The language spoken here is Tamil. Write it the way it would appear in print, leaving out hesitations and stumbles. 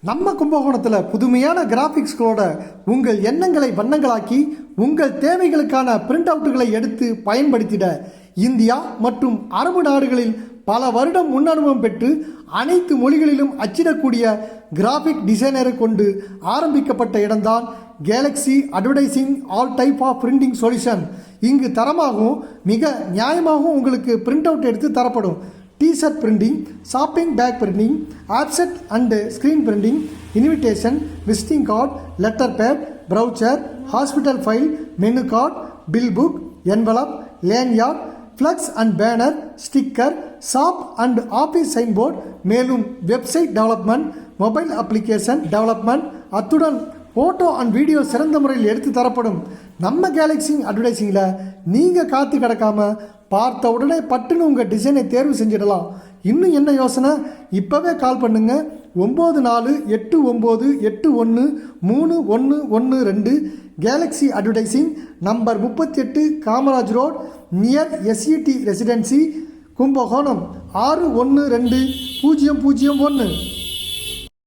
நம்ம கும்பகோணத்தில் புதுமையான கிராஃபிக்ஸ்களோட உங்கள் எண்ணங்களை வண்ணங்களாக்கி உங்கள் தேவைகளுக்கான பிரிண்ட் அவுட்டுகளை எடுத்து பயன்படுத்திட இந்தியா மற்றும் அரபு நாடுகளில் பல வருடம் முன்னனுபவம் பெற்று அனைத்து மொழிகளிலும் அச்சிடக்கூடிய கிராஃபிக் டிசைனரை கொண்டு ஆரம்பிக்கப்பட்ட இடம்தான் Galaxy Advertising all type of printing solution. இங்கு தரமாகவும் மிக நியாயமாகவும் உங்களுக்கு பிரிண்ட் அவுட் எடுத்து தரப்படும். T-shirt printing, shopping bag printing, offset and screen printing, invitation, visiting card, letter pad, brochure, hospital file, menu card, bill book, envelope, lanyard, flex and banner, sticker, shop and office signboard, மேலும் website development, mobile application development, அத்துடன் ஃபோட்டோ அண்ட் வீடியோ சிறந்த முறையில் எடுத்து தரப்படும். நம்ம கேலக்ஸி அட்வர்டைசிங்கில் நீங்கள் காத்து கிடக்காம பார்த்த உடனே பட்டுன்னு உங்கள் டிசைனை தேர்வு செஞ்சிடலாம். இன்னும் என்ன யோசனை? இப்போவே கால் பண்ணுங்க. 9489813112 Galaxy advertising, number 38 Kamaraj road, near SET residency, Kumbakonam 612001.